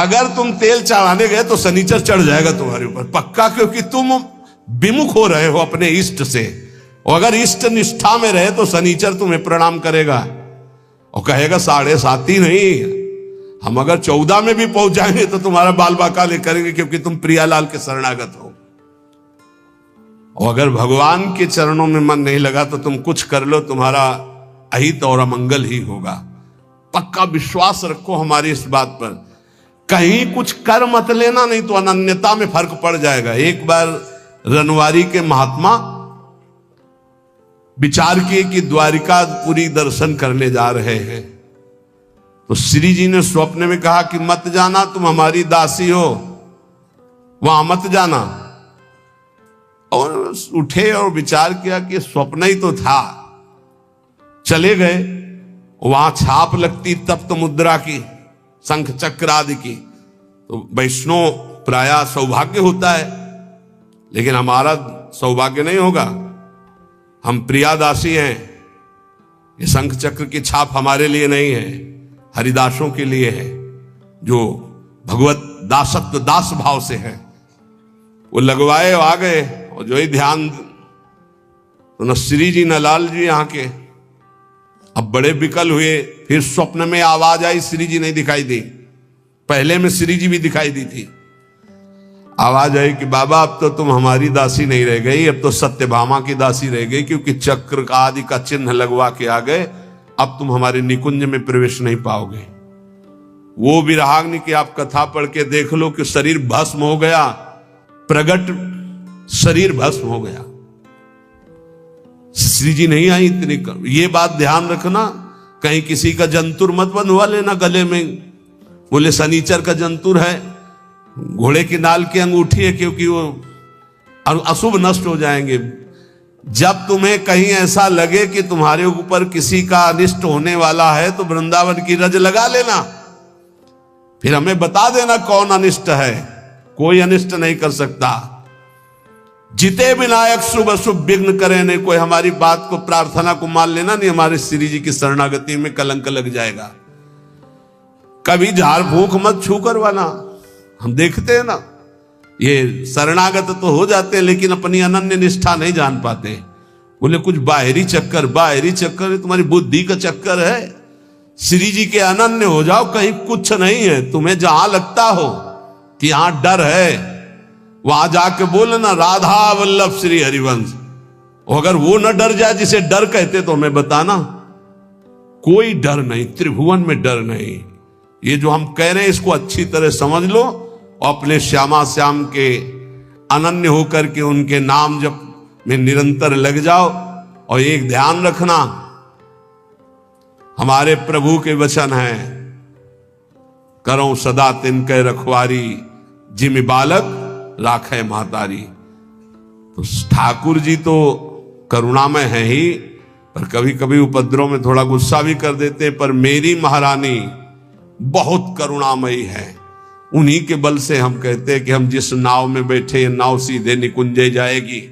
अगर तुम तेल चढ़ाने गए तो शनिचर चढ़ जाएगा तुम्हारे ऊपर पक्का, क्योंकि तुम विमुख हो रहे हो अपने इष्ट से। और अगर इष्ट निष्ठा में रहे तो शनिचर तुम्हें प्रणाम करेगा और कहेगा 7.5 ही नहीं, हम अगर 14 में भी पहुंच जाएंगे तो तुम्हारा बाल बाका ले करेंगे, क्योंकि तुम प्रियालाल के शरणागत हो। और अगर भगवान के चरणों में मन नहीं लगा तो तुम कुछ कर लो, तुम्हारा अहित और अमंगल ही होगा। पक्का विश्वास रखो हमारी इस बात पर। कहीं कुछ कर मत लेना, नहीं तो अनन्यता में फर्क पड़ जाएगा। एक बार रनवारी के महात्मा विचार किए कि द्वारिकापुरी दर्शन करने जा रहे हैं, तो श्री जी ने स्वप्न में कहा कि मत जाना, तुम हमारी दासी हो, वहां मत जाना। और उठे और विचार किया कि स्वप्न ही तो था। चले गए, वहां छाप लगती तप्त मुद्रा की, शंख चक्र आदि की। तो वैष्णव प्रायः सौभाग्य होता है, लेकिन हमारा सौभाग्य नहीं होगा। हम प्रियादासी हैं, ये शंख चक्र की छाप हमारे लिए नहीं है, हरिदासों के लिए है, जो भगवत दासत्व दास भाव से है। वो लगवाए आ गए, और जो ही ध्यान, तो न श्री जी न लाल जी यहाँ के। अब बड़े विकल हुए, फिर स्वप्न में आवाज आई, श्री जी नहीं दिखाई दी। पहले में श्री जी भी दिखाई दी थी। आवाज आई कि बाबा अब तो तुम हमारी दासी नहीं रह गई, अब तो सत्यभामा की दासी रह गई, क्योंकि चक्र का आदि का चिन्ह लगवा के आ गए, अब तुम हमारे निकुंज में प्रवेश नहीं पाओगे। वो विराग्नि की आप कथा पढ़ के देख लो कि शरीर भस्म हो गया, प्रगट शरीर भस्म हो गया। श्री जी नहीं आई इतनी। ये बात ध्यान रखना, कहीं किसी का जंतुर मत बंधवा लेना गले में। बोले शनिचर का जंतुर है, घोड़े की नाल की अंगूठी है, क्योंकि वो अशुभ नष्ट हो जाएंगे। जब तुम्हें कहीं ऐसा लगे कि तुम्हारे ऊपर किसी का अनिष्ट होने वाला है, तो वृंदावन की रज लगा लेना, फिर हमें बता देना कौन अनिष्ट है। कोई अनिष्ट नहीं कर सकता। जिते विनायक शुभ अशुभ विघ्न करे नहीं, कोई हमारी बात को, प्रार्थना को मान लेना नहीं, हमारे श्री जी की शरणागति में कलंक लग जाएगा। कभी झाड़ फूंक मत छू करवाना। हम देखते हैं ना, ये शरणागत तो हो जाते हैं, लेकिन अपनी अनन्य निष्ठा नहीं जान पाते। बोले कुछ बाहरी चक्कर, बाहरी चक्कर तुम्हारी बुद्धि का चक्कर है। श्री जी के अनन्य हो जाओ, कहीं कुछ नहीं है। तुम्हें जहां लगता हो कि यहां डर है, वहां जाके बोलना राधा वल्लभ श्री हरिवंश। और अगर वो न डर जाए जिसे डर कहते, तो हमें बताना। कोई डर नहीं, त्रिभुवन में डर नहीं। ये जो हम कह रहे हैं इसको अच्छी तरह समझ लो, और अपने श्यामा श्याम के अनन्य होकर के उनके नाम जप में निरंतर लग जाओ। और एक ध्यान रखना, हमारे प्रभु के वचन हैं, करो सदा तिनके रखवारी, जिमि बालक राखे महतारी। तो ठाकुर जी तो करुणामय है ही, पर कभी कभी उपद्रव में थोड़ा गुस्सा भी कर देते। पर मेरी महारानी बहुत करुणामयी है। उन्हीं के बल से हम कहते हैं कि हम जिस नाव में बैठे, नाव सीधे निकुंजे जाएगी।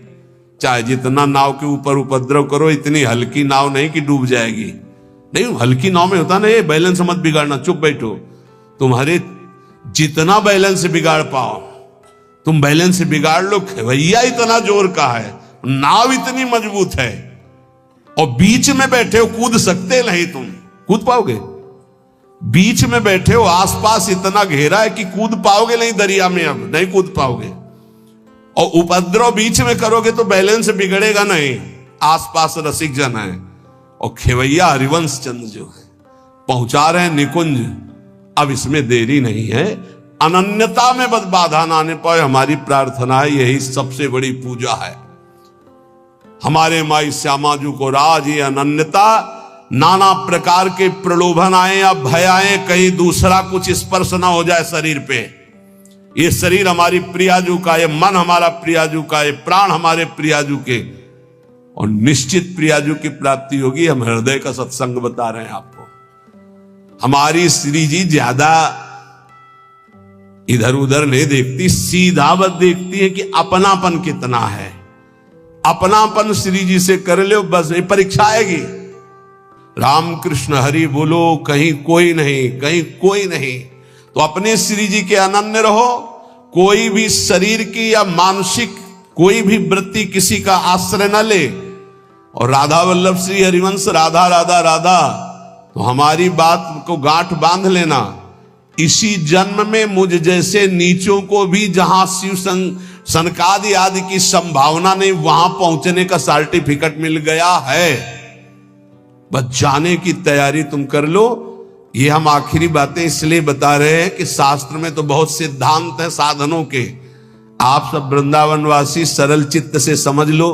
चाहे जितना नाव के ऊपर उपद्रव करो, इतनी हल्की नाव नहीं कि डूब जाएगी। नहीं, हल्की नाव में होता ना, ये बैलेंस मत बिगाड़ना, चुप बैठो। तुम्हारे जितना बैलेंस बिगाड़ पाओ तुम बैलेंस बिगाड़ लो। भैया इतना जोर का है, नाव इतनी मजबूत है, और बीच में बैठे हो, कूद सकते नहीं। तुम कूद पाओगे? बीच में बैठे हो, आसपास इतना घेरा है कि कूद पाओगे नहीं, दरिया में अब नहीं कूद पाओगे। और उपद्रव बीच में करोगे तो बैलेंस बिगड़ेगा नहीं। आसपास रसिक जन है, और खेवैया हरिवंश चंद्र जो है पहुंचा रहे हैं निकुंज। अब इसमें देरी नहीं है। अनन्यता में बस बाधा ना आने पाए, हमारी प्रार्थना है, यही सबसे बड़ी पूजा है। हमारे माई श्यामा जी को राज ये अनन्यता, नाना प्रकार के प्रलोभन आए या भय आए, कहीं दूसरा कुछ स्पर्श ना हो जाए शरीर पे। ये शरीर हमारी प्रियाजू का, ये मन हमारा प्रियाजू का, ये प्राण हमारे प्रियाजू के, और निश्चित प्रियाजू की प्राप्ति होगी। हम हृदय का सत्संग बता रहे हैं आपको। हमारी श्री जी ज्यादा इधर उधर नहीं देखती, सीधा बस देखती है कि अपनापन कितना है। अपनापन श्री जी से कर लो, बस ये परीक्षा आएगी। राम कृष्ण हरि बोलो, कहीं कोई नहीं, कहीं कोई नहीं। तो अपने श्री जी के अनन्य रहो। कोई भी शरीर की या मानसिक कोई भी वृत्ति किसी का आश्रय न ले। और राधा वल्लभ श्री हरिवंश राधा राधा राधा, तो हमारी बात को गांठ बांध लेना। इसी जन्म में मुझ जैसे नीचों को भी जहां शिव सनकादि आदि की संभावना नहीं, वहां पहुंचने का सर्टिफिकेट मिल गया है। बस जाने की तैयारी तुम कर लो। ये हम आखिरी बातें इसलिए बता रहे हैं कि शास्त्र में तो बहुत सिद्धांत है साधनों के। आप सब वृंदावनवासी सरल चित्त से समझ लो।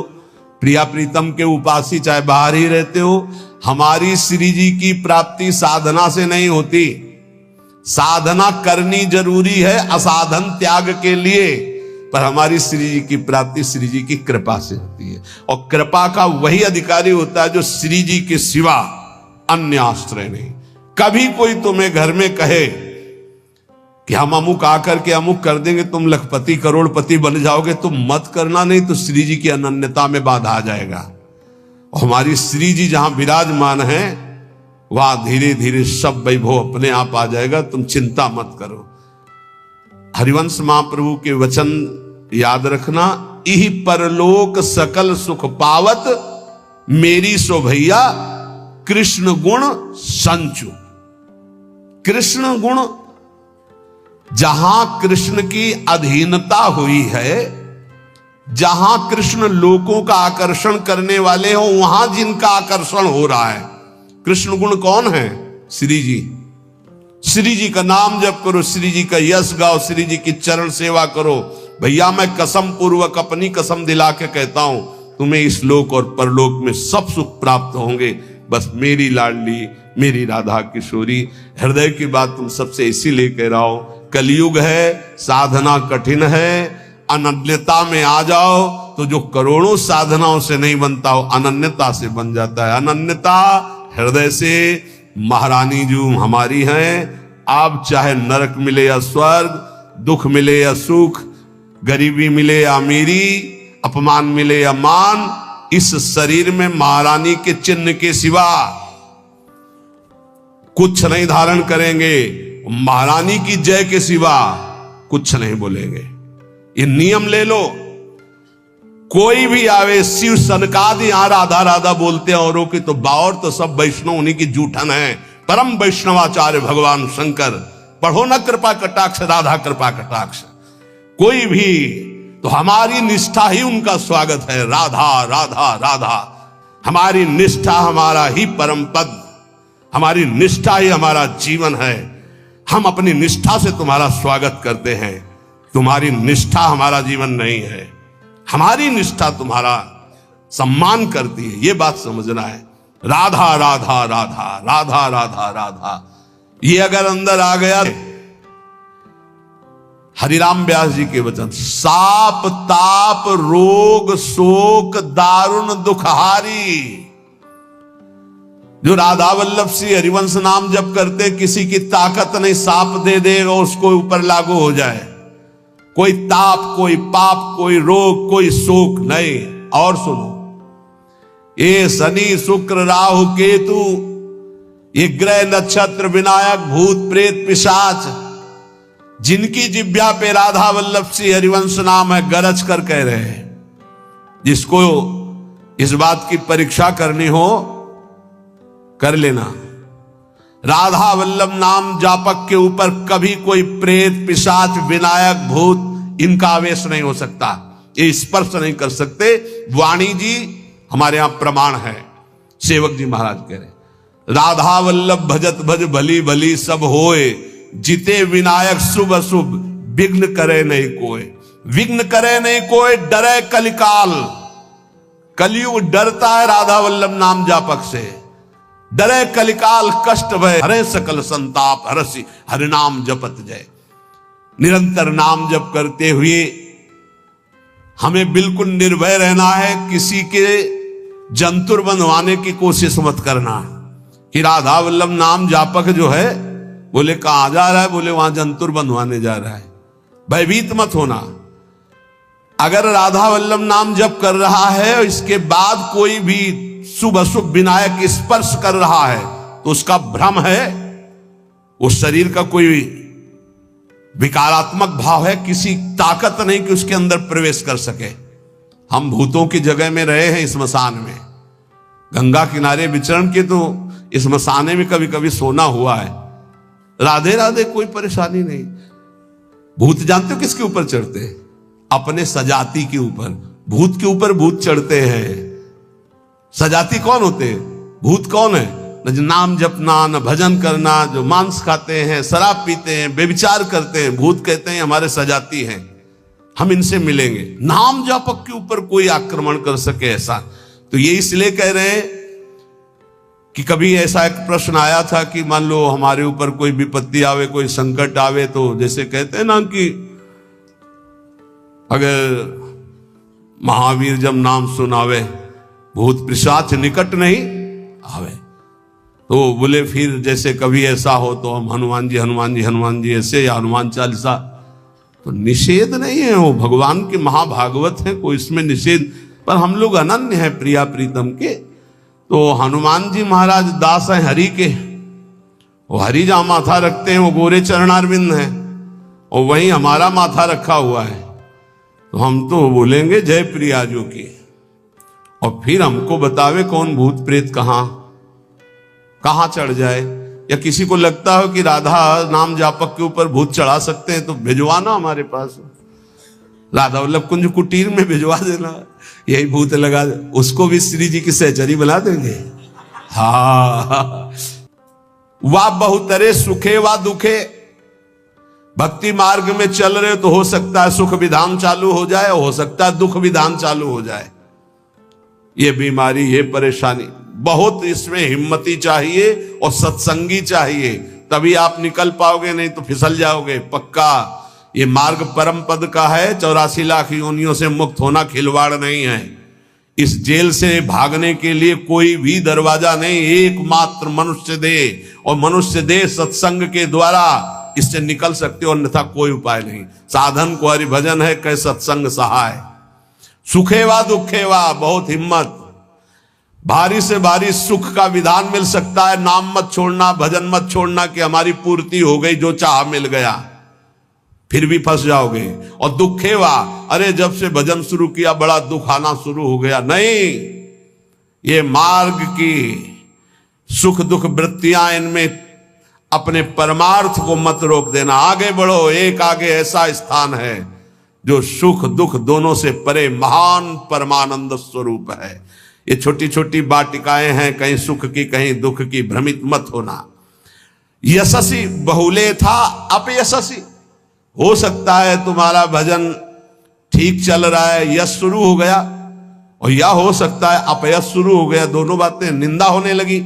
प्रिया प्रीतम के उपासी चाहे बाहर ही रहते हो, हमारी श्री जी की प्राप्ति साधना से नहीं होती। साधना करनी जरूरी है असाधन त्याग के लिए, पर हमारी श्री जी की प्राप्ति श्री जी की कृपा से होती है। और कृपा का वही अधिकारी होता है जो श्री जी के सिवा अन्य आश्रय नहीं। कभी कोई तुम्हें घर में कहे कि हम अमुक आकर के अमुक कर देंगे, तुम लखपति करोड़पति बन जाओगे, तुम मत करना, नहीं तो श्री जी की अनन्यता में बाधा आ जाएगा। और हमारी श्री जी जहां विराजमान है वहां धीरे धीरे सब वैभव अपने आप आ जाएगा। तुम चिंता मत करो। हरिवंश महाप्रभु के वचन याद रखना, इही परलोक सकल सुख पावत, मेरी शोभैया कृष्ण गुण संचु। कृष्ण गुण, जहां कृष्ण की अधीनता हुई है, जहां कृष्ण लोगों का आकर्षण करने वाले हो, वहां जिनका आकर्षण हो रहा है। कृष्ण गुण कौन है? श्री जी। श्री जी का नाम जप करो, श्री जी का यश गाओ, श्री जी की चरण सेवा करो। भैया मैं कसम पूर्वक अपनी कसम दिला के कहता हूं, तुम्हें इस लोक और परलोक में सब सुख प्राप्त होंगे। बस मेरी लाडली मेरी राधा किशोरी, हृदय की बात तुम सबसे इसीलिए कह रहा हूं, कलयुग है, साधना कठिन है, अनन्यता में आ जाओ तो जो करोड़ों साधनाओं से नहीं बनता हो अनन्यता से बन जाता है। अनन्यता हृदय से। महारानी जो हमारी हैं, आप चाहे नरक मिले या स्वर्ग, दुख मिले या सुख, गरीबी मिले या अमीरी, अपमान मिले या मान, इस शरीर में महारानी के चिन्ह के सिवा कुछ नहीं धारण करेंगे। महारानी की जय के सिवा कुछ नहीं बोलेंगे। ये नियम ले लो। कोई भी आवे, शिव सनकादि यहां राधा राधा बोलते हैं औरों की, तो बावर तो सब वैष्णव उन्हीं की जूठन है। परम वैष्णवाचार्य भगवान शंकर, पढ़ो न कृपा कटाक्ष, राधा कृपा कटाक्ष। कोई भी तो हमारी निष्ठा ही उनका स्वागत है। राधा राधा राधा, हमारी निष्ठा हमारा ही परम पद, हमारी निष्ठा ही हमारा जीवन है। हम अपनी निष्ठा से तुम्हारा स्वागत करते हैं। तुम्हारी निष्ठा हमारा जीवन नहीं है, हमारी निष्ठा तुम्हारा सम्मान करती है। ये बात समझना है। राधा राधा राधा राधा राधा राधा, ये अगर अंदर आ गया, हरिराम व्यास जी के वचन, साप ताप रोग शोक दारुण दुखहारी। जो राधा वल्लभ श्री हरिवंश नाम जप करते, किसी की ताकत नहीं, साप दे देगा उसको ऊपर लागू हो जाए। कोई ताप, कोई पाप, कोई रोग, कोई शोक नहीं। और सुनो, ये शनि शुक्र राहु केतु, ये ग्रह नक्षत्र विनायक भूत प्रेत पिशाच, जिनकी जिब्या पे राधा वल्लभ श्री हरिवंश नाम है, गरज कर कह रहे हैं। जिसको इस बात की परीक्षा करनी हो कर लेना। राधा वल्लभ नाम जापक के ऊपर कभी कोई प्रेत पिशाच विनायक भूत इनका आवेश नहीं हो सकता, ये स्पर्श नहीं कर सकते। वाणी जी हमारे यहां प्रमाण है। सेवक जी महाराज कह रहे, राधा वल्लभ भजत भज भली भली सब होए, जिते विनायक शुभ अशुभ विघ्न करे नहीं कोई। विघ्न करे नहीं कोई, डरे कलिकाल। कलयुग डरता है राधा वल्लभ नाम जापक से। डरे कलिकाल कष्ट भय, हरे सकल संताप हरसी, हरिनाम जपत जय। निरंतर नाम जप करते हुए हमें बिल्कुल निर्भय रहना है। किसी के जंतुर बंधवाने की कोशिश मत करना कि राधा वल्लभ नाम जापक जो है, बोले कहां जा रहा है, बोले वहां जंतुर बंधवाने जा रहा है। भयभीत मत होना। अगर राधा वल्लभ नाम जप कर रहा है, इसके बाद कोई भी शुभ अशुभ विनायक स्पर्श कर रहा है, तो उसका भ्रम है। उस शरीर का कोई विकारात्मक भाव है, किसी ताकत नहीं कि उसके अंदर प्रवेश कर सके। हम भूतों की जगह में रहे हैं, स्मशान में, गंगा किनारे विचरण के, तो स्मशाने में कभी कभी सोना हुआ है। राधे राधे, कोई परेशानी नहीं। भूत जानते हो किसके ऊपर चढ़ते हैं? अपने सजाती के ऊपर। भूत के ऊपर भूत चढ़ते हैं। सजाती कौन होते हैं? भूत कौन है? न नाम जपना, न भजन करना, जो मांस खाते हैं, शराब पीते हैं, बेविचार करते हैं, भूत कहते हैं हमारे सजाती हैं, हम इनसे मिलेंगे। नाम जापक के ऊपर कोई आक्रमण कर सके ऐसा, तो ये इसलिए कह रहे हैं कि कभी ऐसा एक प्रश्न आया था कि मान लो हमारे ऊपर कोई विपत्ति आवे, कोई संकट आवे, तो जैसे कहते हैं ना कि अगर महावीर जब नाम सुनावे भूत पिशाच निकट नहीं आवे, तो बोले फिर जैसे कभी ऐसा हो तो हम हनुमान जी हनुमान जी हनुमान जी ऐसे, या हनुमान चालीसा, तो निषेध नहीं है, वो भगवान के महाभागवत है, कोई इसमें निषेध, पर हम लोग अनन्य है प्रिया प्रीतम के। तो हनुमान जी महाराज दास हैं हरि के, वो हरि जहां माथा रखते हैं वो गोरे चरणारविंद है, और वहीं हमारा माथा रखा हुआ है, तो हम तो बोलेंगे जय प्रिया जो की, और फिर हमको बतावे कौन भूत प्रेत कहां चढ़ जाए। या किसी को लगता हो कि राधा नाम जापक के ऊपर भूत चढ़ा सकते हैं, तो भिजवाना हमारे पास, राधा वल्लभ कुंज कुटीर में भिजवा देना, यही भूत लगा, उसको भी श्री जी की सहचरी बना देंगे। हाँ, वाह बहुतरे सुखे वा दुखे, भक्ति मार्ग में चल रहे तो हो सकता है सुख विधान चालू हो जाए, हो सकता है दुख विधान चालू हो जाए। ये बीमारी, ये परेशानी, बहुत इसमें हिम्मती चाहिए और सत्संगी चाहिए, तभी आप निकल पाओगे, नहीं तो फिसल जाओगे पक्का। ये मार्ग परम पद का है, 84 लाख योनियों से मुक्त होना खिलवाड़ नहीं है। इस जेल से भागने के लिए कोई भी दरवाजा नहीं, एकमात्र मनुष्य देह, और मनुष्य देह सत्संग के द्वारा इससे निकल सकते हो, अन्यथा कोई उपाय नहीं। साधन को हरि भजन है, कै सत्संग सहाय, सुखेवा दुखेवा, बहुत हिम्मत। भारी से भारी सुख का विधान मिल सकता है, नाम मत छोड़ना, भजन मत छोड़ना कि हमारी पूर्ति हो गई, जो चाह मिल गया, फिर भी फंस जाओगे। और दुखेवा, अरे जब से भजन शुरू किया बड़ा दुख आना शुरू हो गया, नहीं, ये मार्ग की सुख दुख वृत्तियां, इनमें अपने परमार्थ को मत रोक देना, आगे बढ़ो। एक आगे ऐसा स्थान है जो सुख दुख दोनों से परे महान परमानंद स्वरूप है। ये छोटी छोटी वाटिकाएं हैं, कहीं सुख की कहीं दुख की, भ्रमित मत होना। यशस्वी बहुले था अपयशस्वी, हो सकता है तुम्हारा भजन ठीक चल रहा है, यश शुरू हो गया, और या हो सकता है अपयश शुरू हो गया, दोनों बातें, निंदा होने लगी।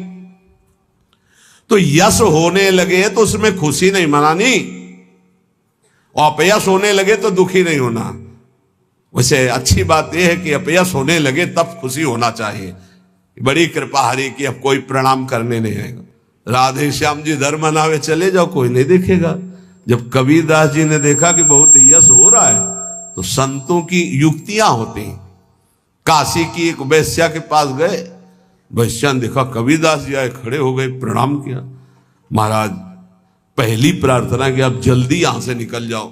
तो यश होने लगे तो उसमें खुशी नहीं मनानी, और अपयश होने लगे तो दुखी नहीं होना। वैसे अच्छी बात यह है कि अपयश होने लगे तब खुशी होना चाहिए। बड़ी कृपा हरि की, अब कोई प्रणाम करने नहीं आएगा। राधे श्याम जी धर्म मनावे चले जाओ, कोई नहीं देखेगा। जब कबीरदास जी ने देखा कि बहुत यश हो रहा है, तो संतों की युक्तियां होती। काशी की एक वैश्या के पास गए, वैश्या ने देखा कबीरदास जी आए, खड़े हो गए, प्रणाम किया। महाराज पहली प्रार्थना कि आप जल्दी यहां से निकल जाओ।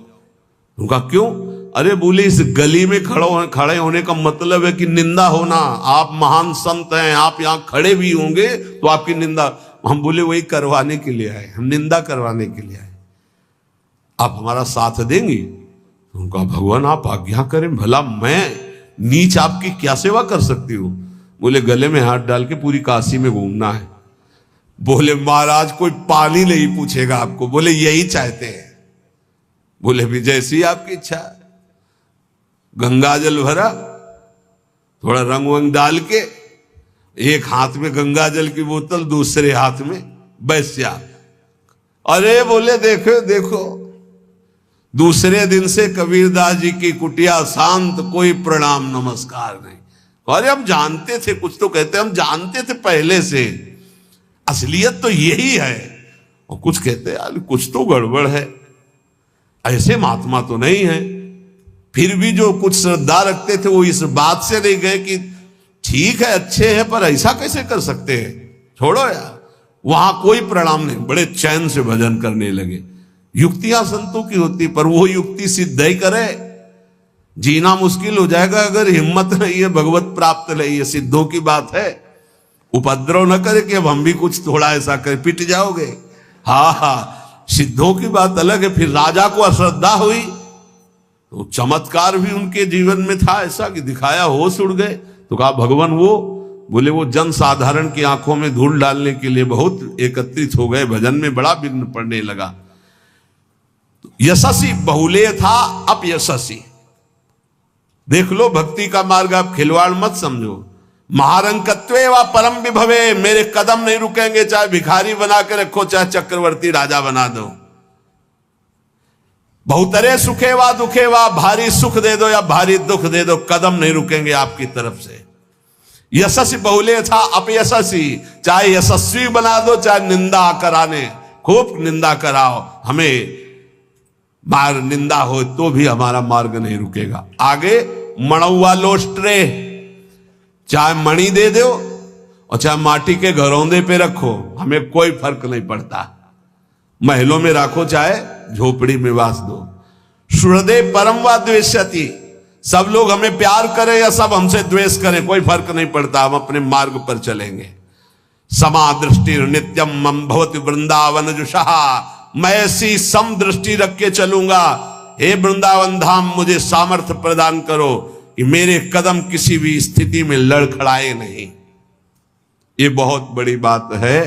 उनका क्यों? अरे बोले इस गली में खड़े होने का मतलब है कि निंदा होना। आप महान संत हैं, आप यहां खड़े भी होंगे तो आपकी निंदा। हम बोले वही करवाने के लिए आए, हम निंदा करवाने के लिए आए, आप हमारा साथ देंगे? उनका भगवान आप आज्ञा करें, भला मैं नीच आपकी क्या सेवा कर सकती हूँ? बोले गले में हाथ डाल के पूरी काशी में घूमना है। बोले महाराज कोई पानी नहीं पूछेगा आपको। बोले यही चाहते हैं। बोले भी जैसी आपकी इच्छा। गंगा जल भरा, थोड़ा रंग वंग डाल के, एक हाथ में गंगा जल की बोतल, दूसरे हाथ में वैश्या। अरे बोले देखो देखो, दूसरे दिन से कबीरदास जी की कुटिया शांत, कोई प्रणाम नमस्कार नहीं। अरे हम जानते थे, कुछ तो कहते हम जानते थे पहले से, असलियत तो यही है। और कुछ कहते यार कुछ तो गड़बड़ है, ऐसे महात्मा तो नहीं है। फिर भी जो कुछ श्रद्धा रखते थे वो इस बात से नहीं गए कि ठीक है अच्छे हैं, पर ऐसा कैसे कर सकते हैं, छोड़ो यार। वहां कोई प्रणाम नहीं, बड़े चैन से भजन करने लगे। युक्तियां संतों की होती, पर वो युक्ति सिद्ध ही करे। जीना मुश्किल हो जाएगा अगर हिम्मत नहीं है, भगवत प्राप्त नहीं है। सिद्धों की बात है, उपद्रव न करे कि अब हम भी कुछ थोड़ा ऐसा करे, पिट जाओगे। हाँ हाँ, सिद्धों की बात अलग है। फिर राजा को अश्रद्धा हुई तो चमत्कार भी उनके जीवन में था ऐसा कि दिखाया, होश उड़ गए। तो कहा भगवान वो, बोले वो जन साधारण की आंखों में धूल डालने के लिए बहुत एकत्रित हो गए, भजन में बड़ा विघ्न पड़ने लगा। यशस्वी बहुले था अपयशस्वी। देख लो भक्ति का मार्ग, आप खिलवाड़ मत समझो। महारंकत्वे व परम विभवे, मेरे कदम नहीं रुकेंगे, चाहे भिखारी बना के रखो, चाहे चक्रवर्ती राजा बना दो। बहुतरे सुखे व दुखे व, भारी सुख दे दो या भारी दुख दे दो, कदम नहीं रुकेंगे आपकी तरफ से। यशस्वी बहुले था अपयशस्वी, चाहे यशस्वी बना दो चाहे निंदा कराने, खूब निंदा कराओ, हमें मार निंदा हो तो भी हमारा मार्ग नहीं रुकेगा। आगे मणौवा लोस्ट्रे, चाहे मणि दे दो और चाहे माटी के घरौंदे पे रखो, हमें कोई फर्क नहीं पड़ता। महलों में रखो चाहे झोपड़ी में वास दो। सुहृदे परम व द्वेष्यति, सब लोग हमें प्यार करें या सब हमसे द्वेष करें, कोई फर्क नहीं पड़ता, हम अपने मार्ग पर चलेंगे। समा दृष्टि नित्यम मम भवति वृंदावन जुषहा, मैं ऐसी सम दृष्टि रख के चलूंगा। हे वृंदावन धाम, मुझे सामर्थ्य प्रदान करो कि मेरे कदम किसी भी स्थिति में लड़खड़ाए नहीं। ये बहुत बड़ी बात है।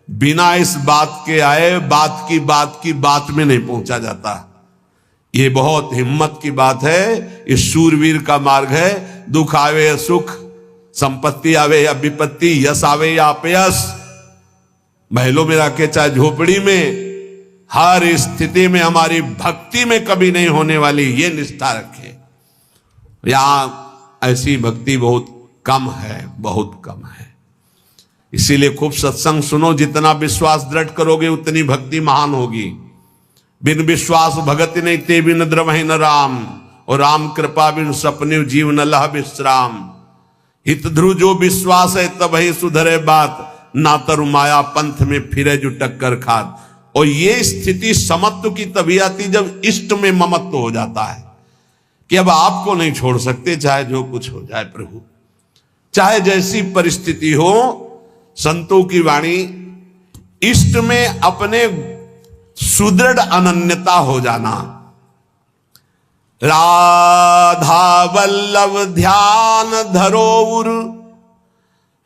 बिना इस बात के आए बात की बात में नहीं पहुंचा जाता। ये बहुत हिम्मत की बात है। इस शूरवीर का मार्ग है। दुख आवे या सुख, संपत्ति आवे या विपत्ति, यश आवे या अपयश, महलों में रखे चाहे झोपड़ी में, हर स्थिति में हमारी भक्ति में कभी नहीं होने वाली, ये निष्ठा रखे। यहां ऐसी भक्ति बहुत कम है, बहुत कम है। इसीलिए खूब सत्संग सुनो, जितना विश्वास दृढ़ करोगे उतनी भक्ति महान होगी। बिन विश्वास भगति नहीं ते बिन द्रवहि न राम, और राम कृपा बिन सपने जीव न लह विश्राम। हित ध्रुव जो विश्वास है तब ही सुधरे बात, ना तरु माया पंथ में फिरे जो टक्कर खात। और ये स्थिति समत्व की तभी आती जब इष्ट में ममत्व हो जाता है कि अब आपको नहीं छोड़ सकते, चाहे जो कुछ हो जाए प्रभु, चाहे जैसी परिस्थिति हो। संतों की वाणी, इष्ट में अपने सुदृढ़ अनन्यता हो जाना। राधा वल्लभ ध्यान धरोउर,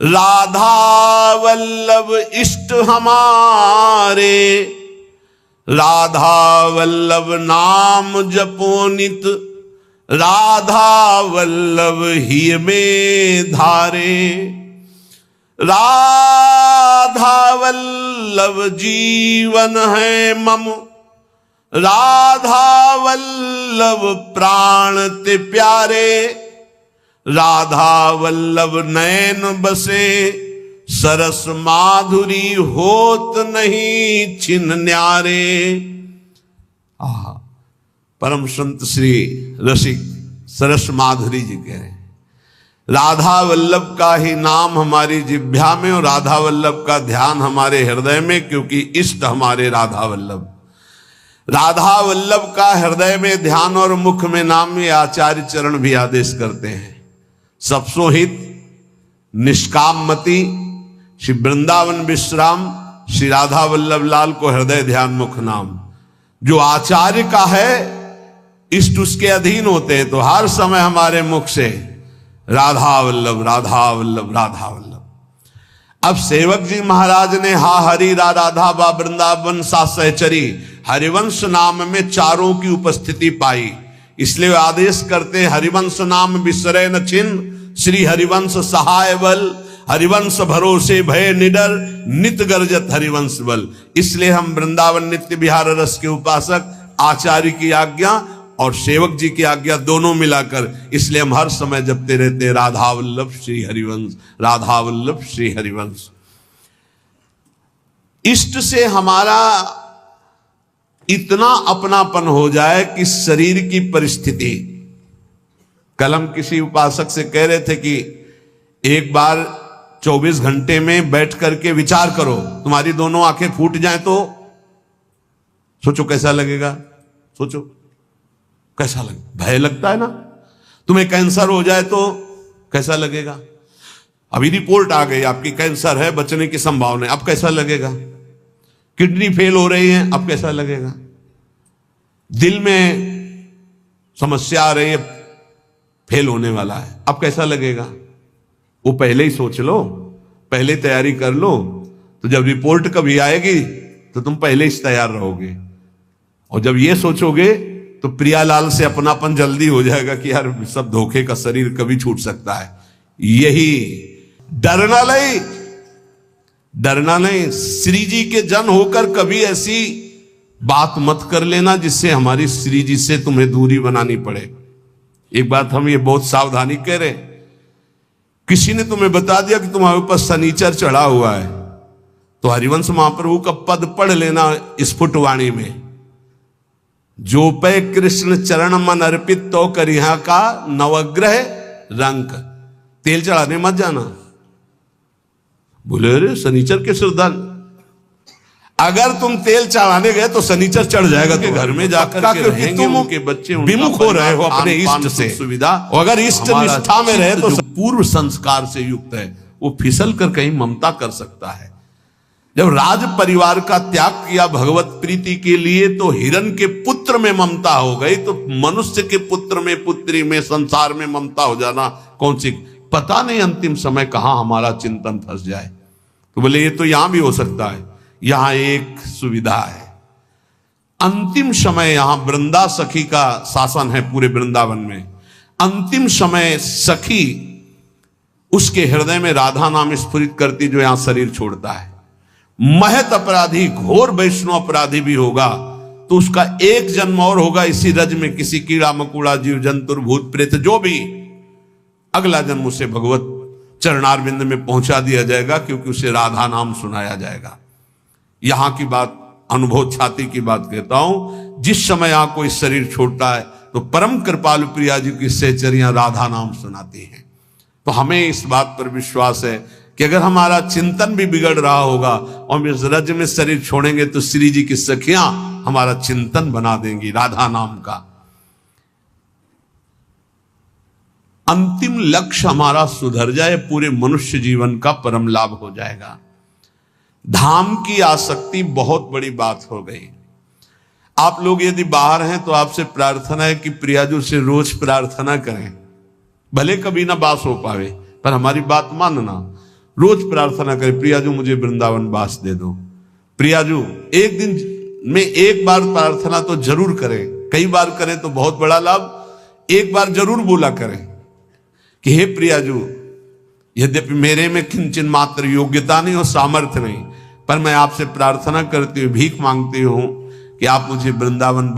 राधा वल्लभ इष्ट हमारे, राधा वल्लभ नाम जपो नित, राधा वल्लभ ही में धारे। राधा वल्लभ जीवन है मम, राधा वल्लभ प्राण ते प्यारे, राधा वल्लभ नैन बसे, सरस माधुरी होत नहीं छिन न्यारे। परम संत श्री रसिक सरस माधुरी जी कह रहे हैं, राधा वल्लभ का ही नाम हमारी जिह्वा में और राधा वल्लभ का ध्यान हमारे हृदय में, क्योंकि इष्ट हमारे राधा वल्लभ। राधा वल्लभ का हृदय में ध्यान और मुख में नाम, ये आचार्य चरण भी आदेश करते हैं। सबसो हित निष्काम मति, श्री वृंदावन विश्राम, श्री राधा वल्लभ लाल को हृदय ध्यान मुख नाम। जो आचार्य का है इष्ट उसके अधीन होते हैं, तो हर समय हमारे मुख से राधा वल्लभ राधा वल्लभ राधा वल्लभ। अब सेवक जी महाराज ने हा हरि रा राधा बा वृंदावन सा सहचरी, हरिवंश नाम में चारों की उपस्थिति पाई। इसलिए आदेश करते हरिवंश नाम विसरे न छिन्न, श्री हरिवंश सहाय बल, हरिवंश भरोसे भय निडर, नित गर्जत हरिवंश बल। इसलिए हम वृंदावन नित्य विहार रस के उपासक, आचार्य की आज्ञा और सेवक जी की आज्ञा दोनों मिलाकर, इसलिए हम हर समय जपते रहते राधा वल्लभ श्री हरिवंश, राधा वल्लभ श्री हरिवंश। इष्ट से हमारा इतना अपनापन हो जाए कि शरीर की परिस्थिति, कल हम किसी उपासक से कह रहे थे कि एक बार 24 घंटे में बैठ करके विचार करो, तुम्हारी दोनों आंखें फूट जाएं तो सोचो कैसा लगेगा, सोचो कैसा लगेगा। भय लगता है ना। तुम्हें कैंसर हो जाए तो कैसा लगेगा। अभी रिपोर्ट आ गई आपकी कैंसर है, बचने की संभावना है, अब कैसा लगेगा। किडनी फेल हो रही है, अब कैसा लगेगा। दिल में समस्या आ रही है, फेल होने वाला है, अब कैसा लगेगा। वो पहले ही सोच लो, पहले तैयारी कर लो, तो जब रिपोर्ट कभी आएगी तो तुम पहले ही तैयार रहोगे। और जब ये सोचोगे तो प्रियालाल से अपनापन जल्दी हो जाएगा कि यार सब धोखे का शरीर कभी छूट सकता है। यही डरना नहीं, डरना नहीं। श्री जी के जन होकर कभी ऐसी बात मत कर लेना जिससे हमारी श्री जी से तुम्हें दूरी बनानी पड़े। एक बात हम ये बहुत सावधानी कह रहे, किसी ने तुम्हें बता दिया कि तुम्हारे ऊपर शनिचर चढ़ा हुआ है, तो हरिवंश महाप्रभु का पद पढ़ लेना स्फुटवाणी में, जो पे कृष्ण चरण मन अर्पित तो करिहा का नवग्रह रंक। तेल चढ़ाने मत जाना। बोले अरे शनिचर के श्रद्धालु, अगर तुम तेल चढ़ाने गए तो शनिचर चढ़ जाएगा। तो घर में जाकर के रहेंगे, उनके बच्चे विमुख हो रहे हो अपने इष्ट से सुविधा। अगर इष्ट निष्ठा में रहे तो पूर्व संस्कार से युक्त है, वो फिसल कर कहीं ममता कर सकता है। जब राज परिवार का त्याग किया भगवत प्रीति के लिए, तो हिरण के पुत्र में ममता हो गई, तो मनुष्य के पुत्र में, पुत्री में, संसार में ममता हो जाना कौन सी। पता नहीं अंतिम समय कहां हमारा चिंतन फंस जाए। तो बोले ये तो यहां भी हो सकता है। यहां एक सुविधा है, अंतिम समय यहां वृंदा सखी का शासन है पूरे वृंदावन में। अंतिम समय सखी उसके हृदय में राधा नाम स्फुरित करती, जो यहां शरीर छोड़ता है। महत अपराधी, घोर वैष्णव अपराधी भी होगा तो उसका एक जन्म और होगा इसी रज में, किसी कीड़ा मकुड़ा जीव जंतु भूत प्रेत जो भी, अगला जन्म उसे भगवत चरणारविंद में पहुंचा दिया जाएगा, क्योंकि उसे राधा नाम सुनाया जाएगा। यहां की बात, अनुभव छाती की बात कहता हूं। जिस समय यहां कोई शरीर छोड़ता है तो परम कृपालु प्रिया जी की सहचरियां राधा नाम सुनाती हैं। तो हमें इस बात पर विश्वास है कि अगर हमारा चिंतन भी बिगड़ रहा होगा और हम इस रज में शरीर छोड़ेंगे तो श्री जी की सखियां हमारा चिंतन बना देंगी राधा नाम का। अंतिम लक्ष्य हमारा सुधर जाए, पूरे मनुष्य जीवन का परम लाभ हो जाएगा। धाम की आसक्ति बहुत बड़ी बात हो गई। आप लोग यदि बाहर हैं तो आपसे प्रार्थना है कि प्रियाजू से रोज प्रार्थना करें। भले कभी ना बास हो पावे, पर हमारी बात मानना, रोज प्रार्थना करें, प्रियाजू मुझे वृंदावन बास दे दो। प्रियाजू एक दिन में एक बार प्रार्थना तो जरूर करें, कई बार करें तो बहुत बड़ा लाभ। एक बार जरूर बोला करें कि हे प्रियाजू, यद्यपि मेरे में किंचन मात्र योग्यता नहीं और सामर्थ्य नहीं, पर मैं आपसे प्रार्थना करती हूँ, भीख मांगती हूँ कि आप मुझे वृंदावन